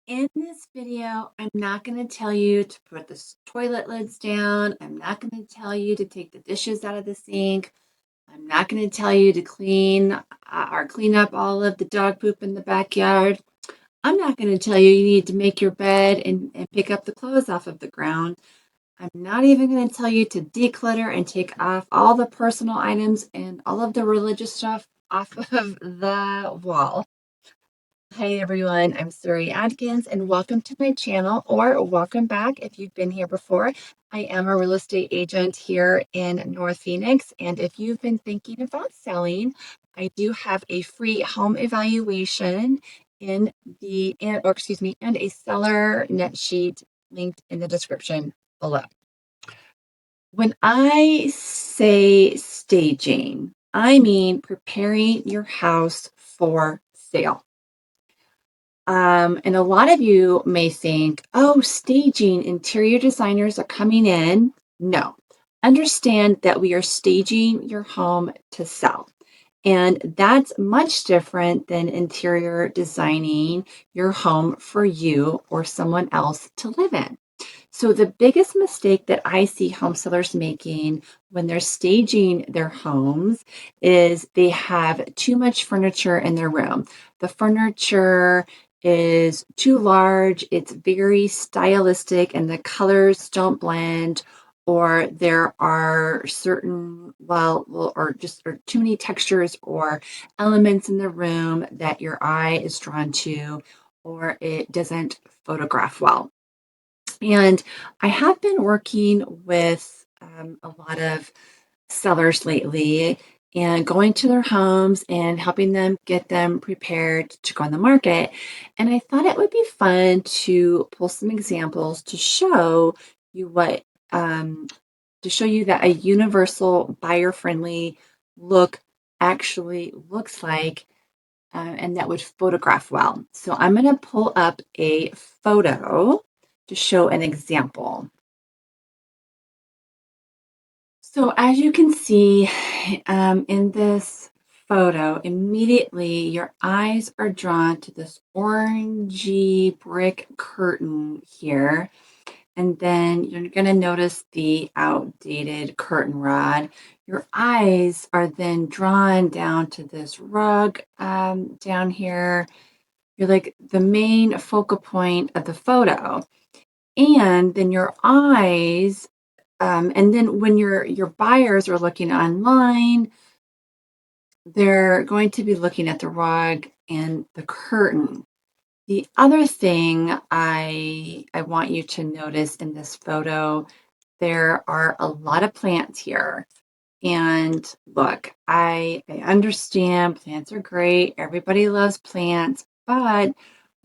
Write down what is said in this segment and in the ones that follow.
In this video, I'm not going to tell you to put the toilet lids down. I'm not going to tell you to take the dishes out of the sink. I'm not going to tell you to clean up all of the dog poop in the backyard. I'm not going to tell you you need to make your bed and pick up the clothes off of the ground. I'm not even going to tell you to declutter and take off all the personal items and all of the religious stuff off of the wall. Hi everyone, I'm Suri Adkins and welcome to my channel, or welcome back if you've been here before. I am a real estate agent here in North Phoenix, and if you've been thinking about selling, I do have a free home evaluation and a seller net sheet linked in the description below. When I say staging, I mean preparing your house for sale. And a lot of you may think, oh, staging, interior designers are coming in. No, understand that we are staging your home to sell. And that's much different than interior designing your home for you or someone else to live in. So, the biggest mistake that I see home sellers making when they're staging their homes is they have too much furniture in their room. The furniture is too large, it's very stylistic, and the colors don't blend, or there are certain, or too many textures or elements in the room that your eye is drawn to, or it doesn't photograph well. And I have been working with a lot of sellers lately and going to their homes and helping them get them prepared to go on the market. And I thought it would be fun to pull some examples to show you to show you that a universal buyer friendly look actually looks like, and that would photograph well. So I'm going to pull up a photo to show an example. So as you can see in this photo, immediately your eyes are drawn to this orangey brick curtain here. And then you're going to notice the outdated curtain rod. Your eyes are then drawn down to this rug down here. You're like the main focal point of the photo. And then your eyes, and then when your buyers are looking online, they're going to be looking at the rug and the curtain. The other thing I want you to notice in this photo, there are a lot of plants here. And look, I understand plants are great. Everybody loves plants, but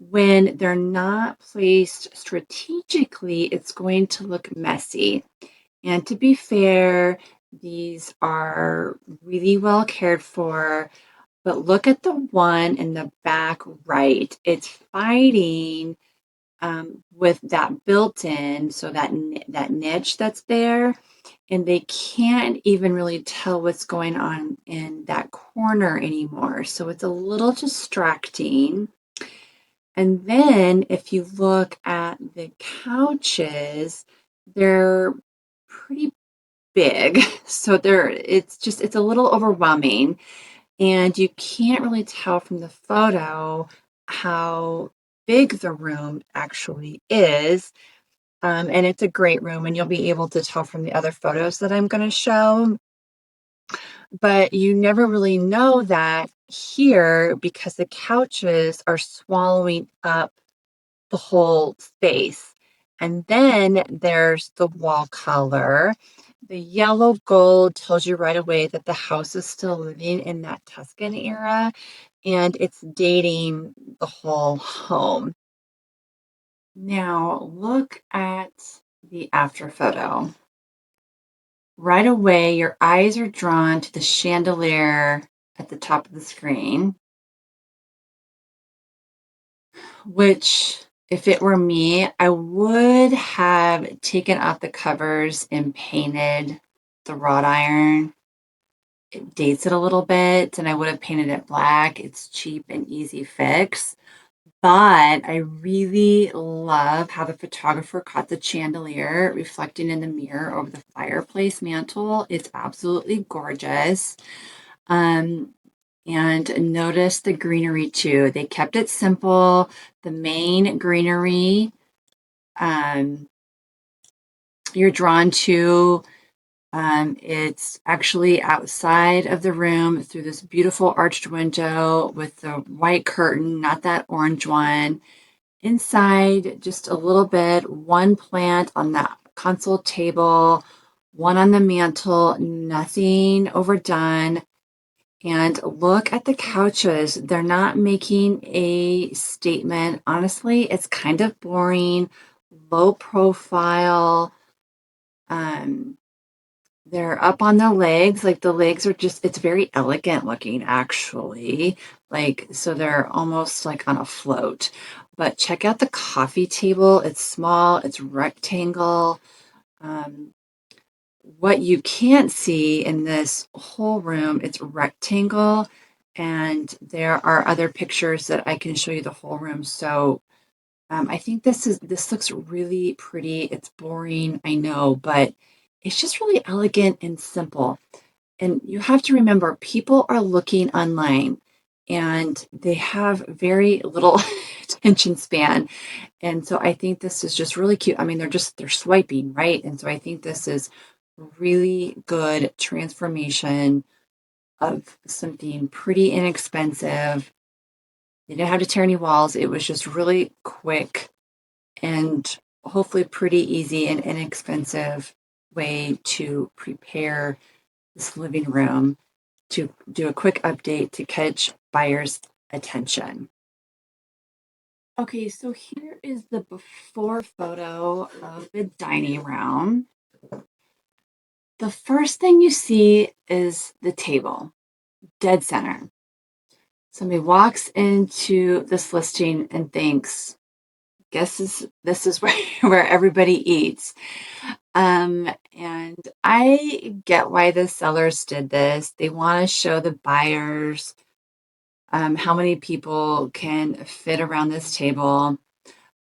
when they're not placed strategically, it's going to look messy. And to be fair, these are really well cared for. But look at the one in the back right. It's fighting with that built-in, so that niche that's there, and they can't even really tell what's going on in that corner anymore. So it's a little distracting. And then if you look at the couches, they're pretty big. So it's a little overwhelming. And you can't really tell from the photo how big the room actually is. And it's a great room, and you'll be able to tell from the other photos that I'm going to show. But you never really know that here because the couches are swallowing up the whole space. And then there's the wall color. The yellow gold tells you right away that the house is still living in that Tuscan era, and it's dating the whole home. Now look at the after photo. Right away, your eyes are drawn to the chandelier at the top of the screen, which, if it were me, I would have taken off the covers and painted the wrought iron. It dates it a little bit, and I would have painted it black. It's cheap and easy fix. But I really love how the photographer caught the chandelier reflecting in the mirror over the fireplace mantle. It's absolutely gorgeous. Um, and notice the greenery too. They kept it simple. The main greenery um, you're drawn to. It's actually outside of the room through this beautiful arched window with the white curtain, not that orange one. Inside, just a little bit, one plant on the console table, one on the mantle, nothing overdone. And look at the couches. They're not making a statement. Honestly, it's kind of boring, low profile. Um, they're up on the legs. Like the legs are just, it's very elegant looking, actually. Like, so they're almost like on a float. But check out the coffee table. It's small, it's rectangle. Um, what you can't see in this whole room, it's rectangle. And there are other pictures that I can show you the whole room. So I think this looks really pretty. It's boring, I know, but it's just really elegant and simple. And you have to remember, people are looking online and they have very little attention span. And so I think this is just really cute. I mean, they're swiping, right? And so I think this is really good transformation of something pretty inexpensive. They didn't have to tear any walls. It was just really quick and hopefully pretty easy and inexpensive way to prepare this living room to do a quick update to catch buyers' attention. Okay, so here is the before photo of the dining room. The first thing you see is the table, dead center. Somebody walks into this listing and thinks, guess this is where everybody eats. And I get why the sellers did this. They want to show the buyers how many people can fit around this table.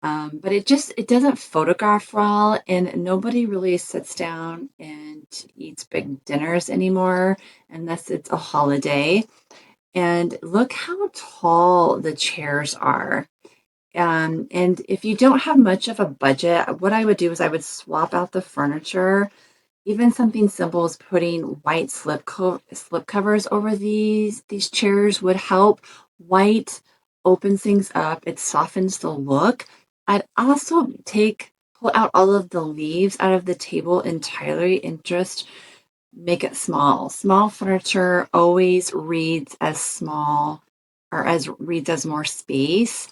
But it doesn't photograph well, and nobody really sits down and eats big dinners anymore unless it's a holiday. And look how tall the chairs are. And if you don't have much of a budget, what I would do is I would swap out the furniture. Even something simple as putting white slip covers over these chairs would help. White opens things up. It softens the look. I'd also pull out all of the leaves out of the table entirely and just make it small. Small furniture always reads as small or as reads as more space.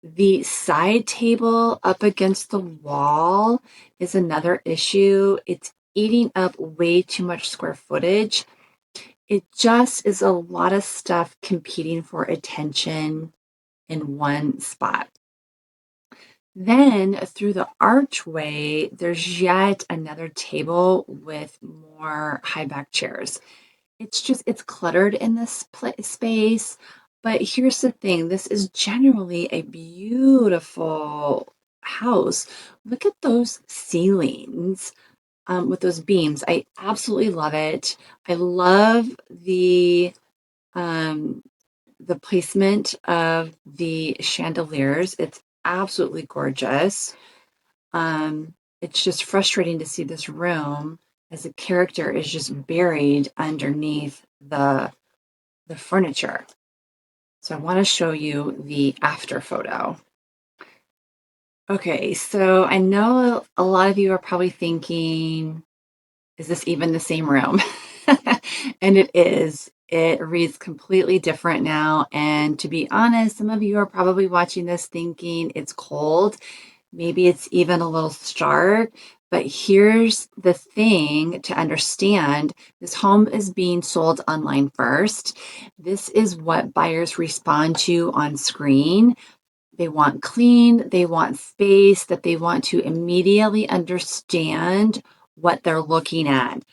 The side table up against the wall is another issue. It's eating up way too much square footage. It just is a lot of stuff competing for attention in one spot. Then through the archway, there's yet another table with more high back chairs. It's cluttered in this space. But here's the thing, this is generally a beautiful house. Look at those ceilings with those beams. I absolutely love it. I love um, the placement of the chandeliers. It's absolutely gorgeous. It's just frustrating to see this room as a character is just buried underneath the furniture. So I want to show you the after photo. Okay, so I know a lot of you are probably thinking, is this even the same room? And it is. It reads completely different now. And to be honest, some of you are probably watching this thinking it's cold. Maybe it's even a little stark. But here's the thing to understand, this home is being sold online first. This is what buyers respond to on screen. They want clean, they want space, that they want to immediately understand what they're looking at.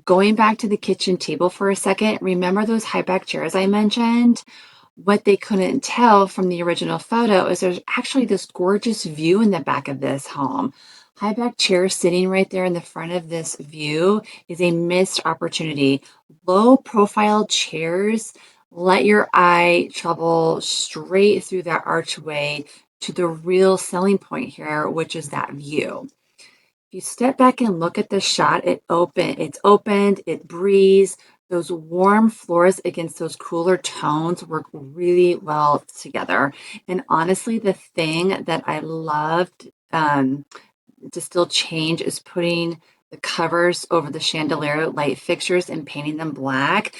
Going back to the kitchen table for a second, remember those high back chairs I mentioned? What they couldn't tell from the original photo is there's actually this gorgeous view in the back of this home. High back chair sitting right there in the front of this view is a missed opportunity. Low profile chairs let your eye travel straight through that archway to the real selling point here, which is that view. If you step back and look at the shot, it's opened, it breathes. Those warm floors against those cooler tones work really well together. And honestly, the thing that I loved to still change is putting the covers over the chandelier light fixtures and painting them black.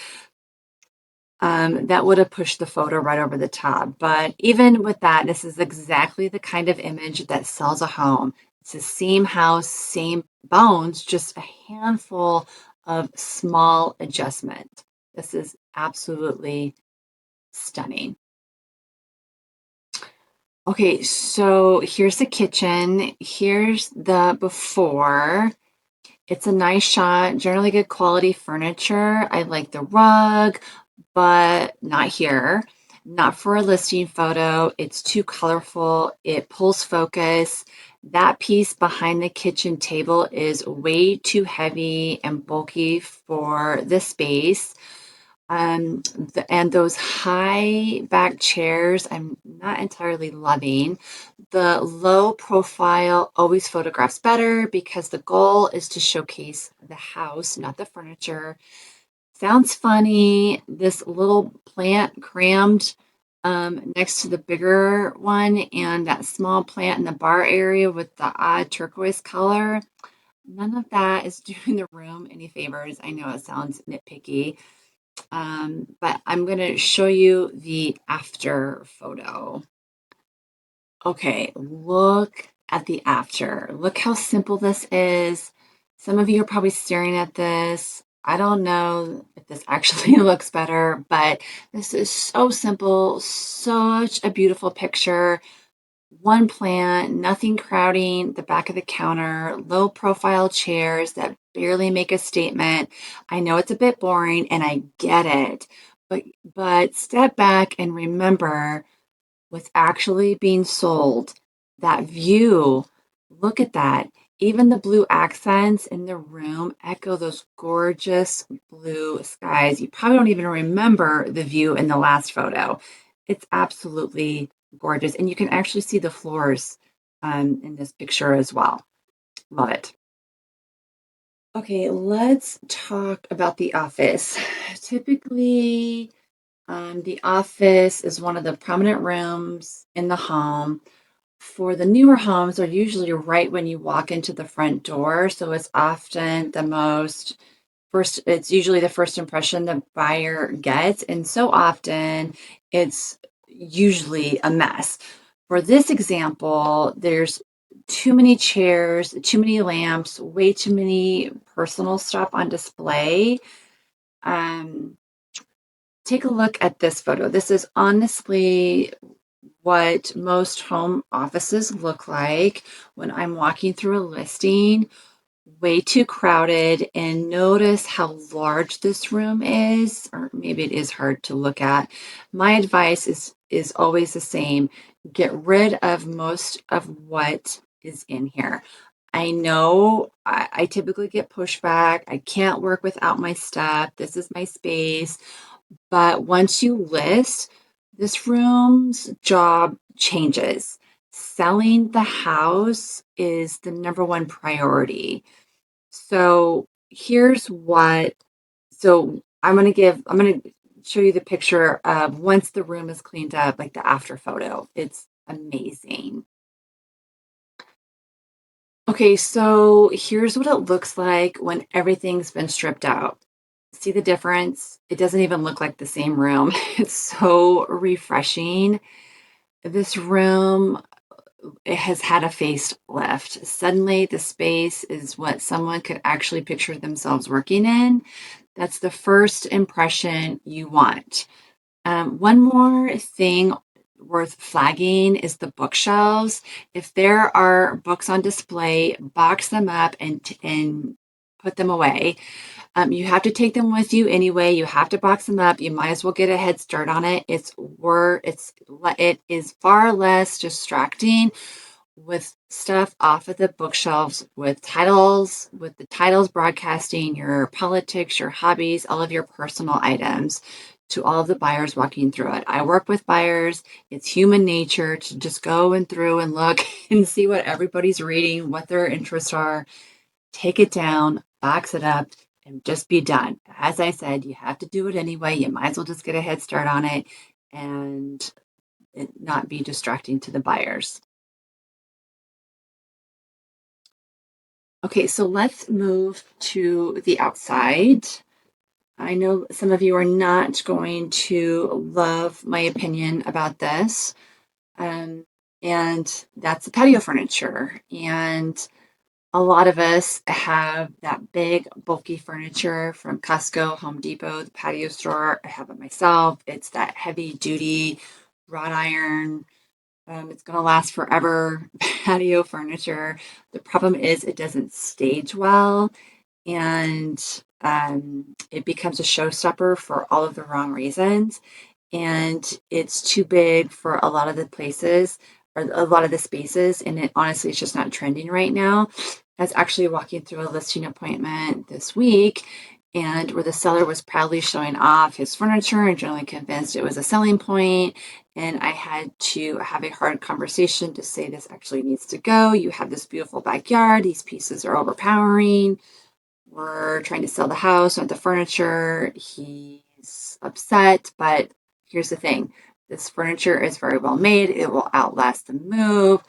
That would have pushed the photo right over the top. But even with that, this is exactly the kind of image that sells a home. It's the same house, same bones, just a handful of small adjustments. This is absolutely stunning. Okay, so here's the kitchen. Here's the before. It's a nice shot, generally good quality furniture. I like the rug, but not here. Not for a listing photo. It's too colorful. It pulls focus. That piece behind the kitchen table is way too heavy and bulky for the space. And those high back chairs, I'm not entirely loving. The low profile always photographs better because the goal is to showcase the house, not the furniture. Sounds funny. This little plant crammed next to the bigger one, and that small plant in the bar area with the odd turquoise color. None of that is doing the room any favors. I know it sounds nitpicky, but I'm going to show you the after photo. Okay, look at the after. Look how simple this is. Some of you are probably staring at this. I don't know if this actually looks better, but this is so simple, such a beautiful picture. One plant, nothing crowding the back of the counter, low profile chairs that barely make a statement. I know it's a bit boring and I get it, but step back and remember what's actually being sold. That view, look at that. Even the blue accents in the room echo those gorgeous blue skies. You probably don't even remember the view in the last photo. It's absolutely gorgeous. And you can actually see the floors in this picture as well. Love it. Okay, let's talk about the office. Typically, the office is one of the prominent rooms in the home. For the newer homes, are usually right when you walk into the front door. So it's often it's usually the first impression the buyer gets. And so often it's usually a mess. For this example, there's too many chairs, too many lamps, way too many personal stuff on display. Um, Take a look at this photo. This is honestly what most home offices look like when I'm walking through a listing. Way too crowded, and notice how large this room is, or maybe it is hard to look at. My advice is always the same. Get rid of most of what is in here. I know I typically get pushback. I can't work without my stuff. This is my space. But once you list, this room's job changes. Selling the house is the number one priority. So here's what, so I'm going to show you the picture of once the room is cleaned up, like the after photo. It's amazing. Okay, so here's what it looks like when everything's been stripped out. See the difference? It doesn't even look like the same room. It's so refreshing. This room, it has had a facelift. Suddenly, the space is what someone could actually picture themselves working in. That's the first impression you want. One more thing worth flagging is the bookshelves. If there are books on display, box them up and put them away. You have to take them with you anyway. You have to box them up. You might as well get a head start on it. It is far less distracting with stuff off of the bookshelves with the titles broadcasting your politics, your hobbies, all of your personal items to all of the buyers walking through it. I work with buyers. It's human nature to just go and through and look and see what everybody's reading, what their interests are, take it down, box it up, and just be done. As I said, you have to do it anyway. You might as well just get a head start on it and it not be distracting to the buyers. Okay, so let's move to the outside. I know some of you are not going to love my opinion about this. Um, and that's the patio furniture. And a lot of us have that big, bulky furniture from Costco, Home Depot, the patio store. I have it myself. It's that heavy duty wrought iron. It's going to last forever patio furniture. The problem is it doesn't stage well and it becomes a showstopper for all of the wrong reasons. And it's too big for a lot of the places or a lot of the spaces. And it honestly, it's just not trending right now. I was actually walking through a listing appointment this week and where the seller was proudly showing off his furniture and generally convinced it was a selling point. And I had to have a hard conversation to say this actually needs to go. You have this beautiful backyard. These pieces are overpowering. We're trying to sell the house, not the furniture. He's upset, but here's the thing. This furniture is very well made. It will outlast the move.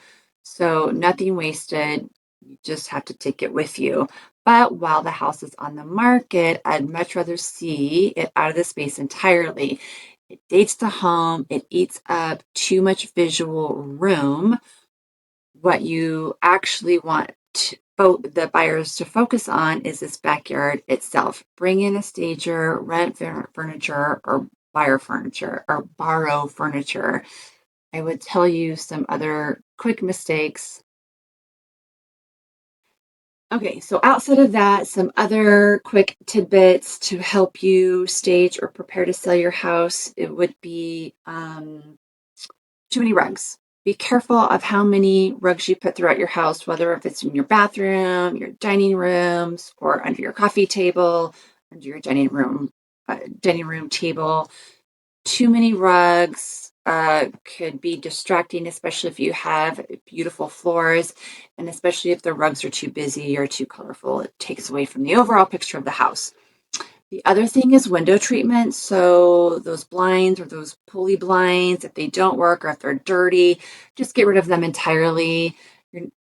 So nothing wasted. You just have to take it with you. But while the house is on the market, I'd much rather see it out of the space entirely. It dates the home. It eats up too much visual room. What you actually want the buyers to focus on is this backyard itself. Bring in a stager, rent furniture, or borrow furniture. I would tell you some other quick mistakes. Okay, so outside of that, some other quick tidbits to help you stage or prepare to sell your house. It would be too many rugs. Be careful of how many rugs you put throughout your house, whether if it's in your bathroom, your dining rooms, or under your coffee table, under your dining room table. Too many rugs could be distracting, especially if you have beautiful floors, and especially if the rugs are too busy or too colorful. It takes away from the overall picture of the house. The other thing is window treatment. So those blinds or those pulley blinds, if they don't work or if they're dirty, just get rid of them entirely.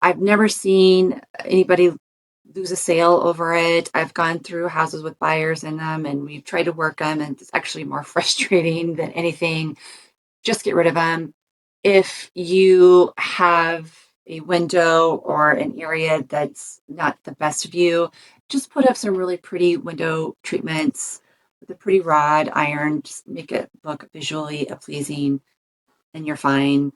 I've never seen anybody lose a sale over it. I've gone through houses with buyers in them and we've tried to work them, and it's actually more frustrating than anything. Just get rid of them. If you have a window or an area that's not the best view, just put up some really pretty window treatments with a pretty rod iron. Just make it look visually pleasing, and you're fine.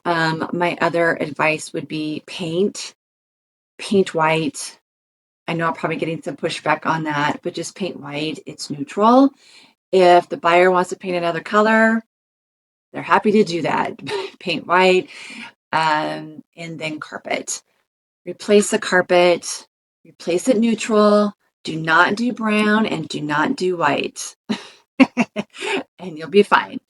My other advice would be paint white. I know I'm probably getting some pushback on that, but just paint white. It's neutral. If the buyer wants to paint another color, they're happy to do that. Paint white, and then carpet. Replace the carpet, replace it neutral. Do not do brown and do not do white, and you'll be fine.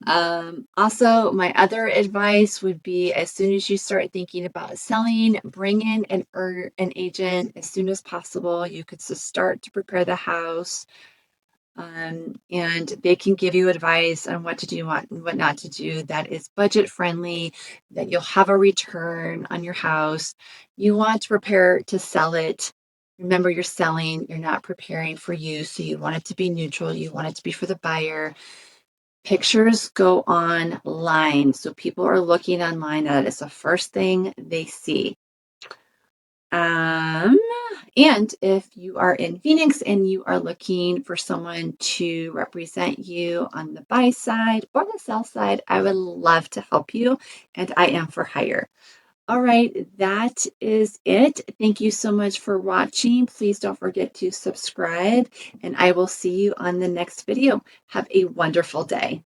Also, my other advice would be as soon as you start thinking about selling, bring in an agent as soon as possible. You could just start to prepare the house. And they can give you advice on what to do and what not to do that is budget friendly, that you'll have a return on your house. You want to prepare to sell it. Remember, you're selling, you're not preparing for you. So you want it to be neutral, you want it to be for the buyer. Pictures go online. So people are looking online. That is the first thing they see. Um, and if you are in Phoenix and you are looking for someone to represent you on the buy side or the sell side, I would love to help you, and I am for hire. All right, that is it. Thank you so much for watching. Please don't forget to subscribe, and I will see you on the next video. Have a wonderful day.